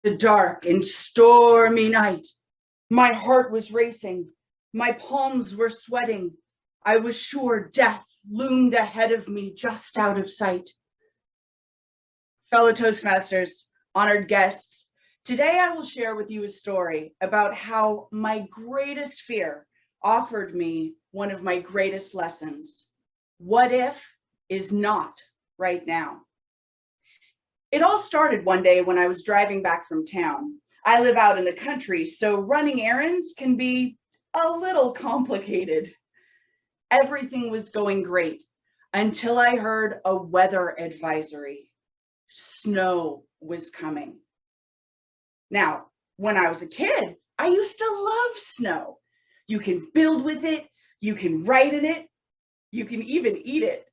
The dark and stormy night. My heart was racing. My palms were sweating. I was sure death loomed ahead of me, just out of sight. Fellow Toastmasters, honored guests, today I will share with you a story about how my greatest fear offered me one of my greatest lessons. What if is not right now. It all started one day when I was driving back from town. I live out in the country, so running errands can be a little complicated. Everything was going great until I heard a weather advisory. Snow was coming. Now, when I was a kid, I used to love snow. You can build with it, you can ride in it, you can even eat it.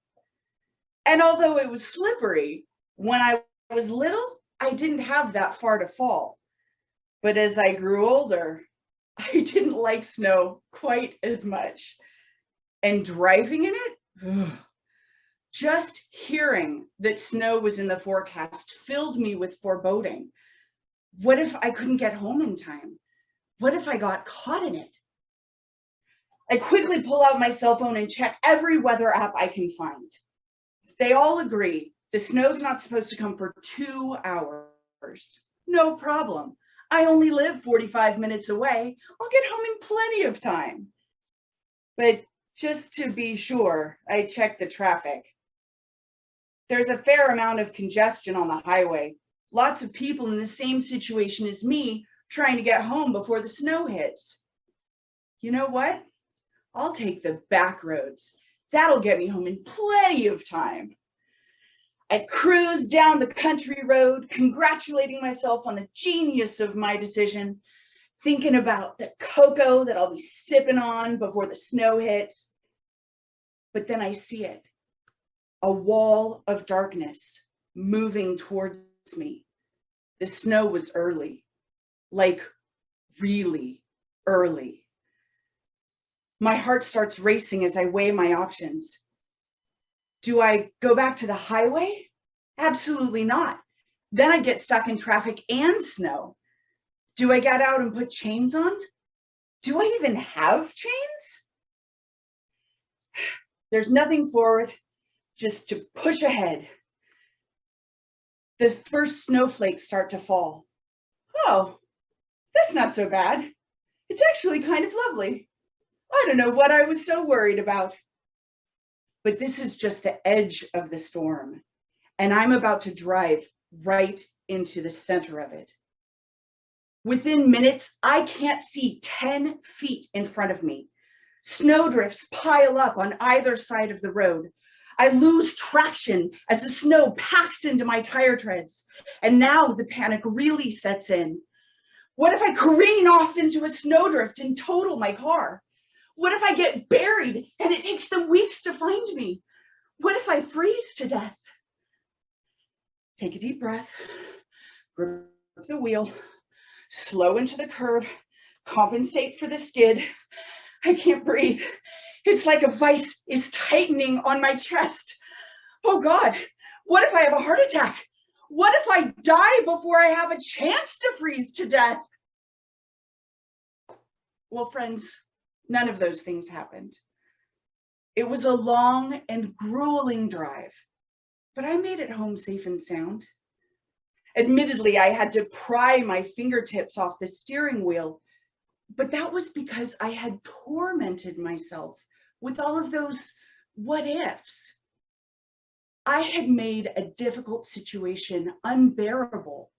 And although it was slippery, when I was little, I didn't have that far to fall. But as I grew older, I didn't like snow quite as much. And driving in it, just hearing that snow was in the forecast filled me with foreboding. What if I couldn't get home in time? What if I got caught in it? I quickly pull out my cell phone and check every weather app I can find. They all agree the snow's not supposed to come for 2 hours. No problem. I only live 45 minutes away. I'll get home in plenty of time. But just to be sure, I checked the traffic. There's a fair amount of congestion on the highway. Lots of people in the same situation as me trying to get home before the snow hits. You know what? I'll take the back roads. That'll get me home in plenty of time. I cruised down the country road, congratulating myself on the genius of my decision, thinking about the cocoa that I'll be sipping on before the snow hits. But then I see it, a wall of darkness moving towards me. The snow was early, like really early. My heart starts racing as I weigh my options. Do I go back to the highway? Absolutely not. Then I get stuck in traffic and snow. Do I get out and put chains on? Do I even have chains? There's nothing for it, just to push ahead. The first snowflakes start to fall. Oh, that's not so bad. It's actually kind of lovely. I don't know what I was so worried about. But this is just the edge of the storm, and I'm about to drive right into the center of it. Within minutes, I can't see 10 feet in front of me. Snowdrifts pile up on either side of the road. I lose traction as the snow packs into my tire treads, and now the panic really sets in. What if I careen off into a snowdrift and total my car? What if I get buried and it takes them weeks to find me? What if I freeze to death? Take a deep breath, grip the wheel, slow into the curve, compensate for the skid. I can't breathe. It's like a vice is tightening on my chest. Oh God, what if I have a heart attack? What if I die before I have a chance to freeze to death? Well, friends, none of those things happened. It was a long and grueling drive, but I made it home safe and sound. Admittedly, I had to pry my fingertips off the steering wheel, but that was because I had tormented myself with all of those what ifs. I had made a difficult situation unbearable.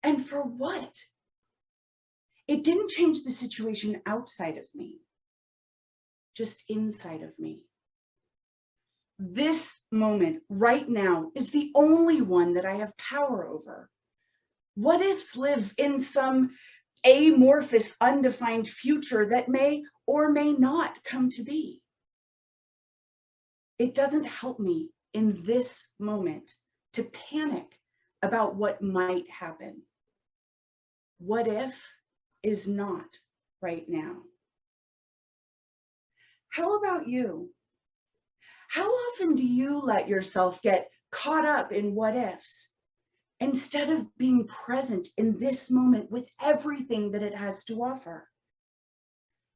And for what? It didn't change the situation outside of me, just inside of me. This moment right now is the only one that I have power over. What ifs live in some amorphous, undefined future that may or may not come to be. It doesn't help me in this moment to panic about what might happen. What if is not right now. How about you? How often do you let yourself get caught up in what ifs instead of being present in this moment with everything that it has to offer?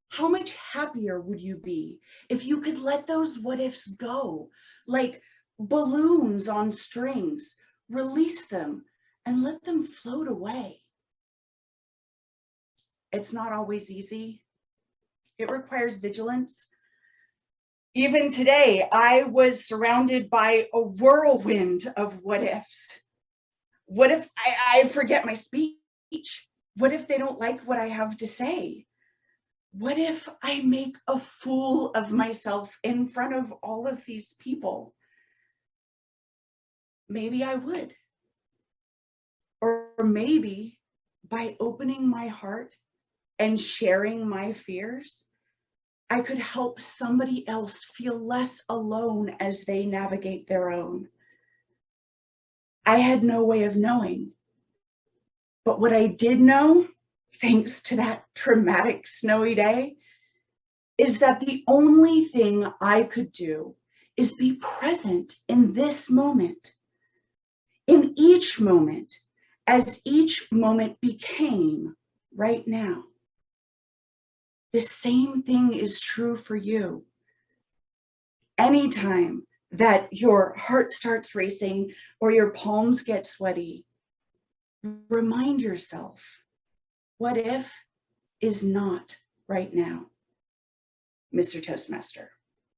How much happier would you be if you could let those what ifs go, like balloons on strings, release them and let them float away? It's not always easy. It requires vigilance. Even today, I was surrounded by a whirlwind of what ifs. What if I forget my speech? What if they don't like what I have to say? What if I make a fool of myself in front of all of these people? Maybe I would. Or maybe by opening my heart and sharing my fears, I could help somebody else feel less alone as they navigate their own. I had no way of knowing. But what I did know, thanks to that traumatic snowy day, is that the only thing I could do is be present in this moment, in each moment, as each moment became right now. The same thing is true for you. Anytime that your heart starts racing or your palms get sweaty, remind yourself, what if is not right now, Mr. Toastmaster.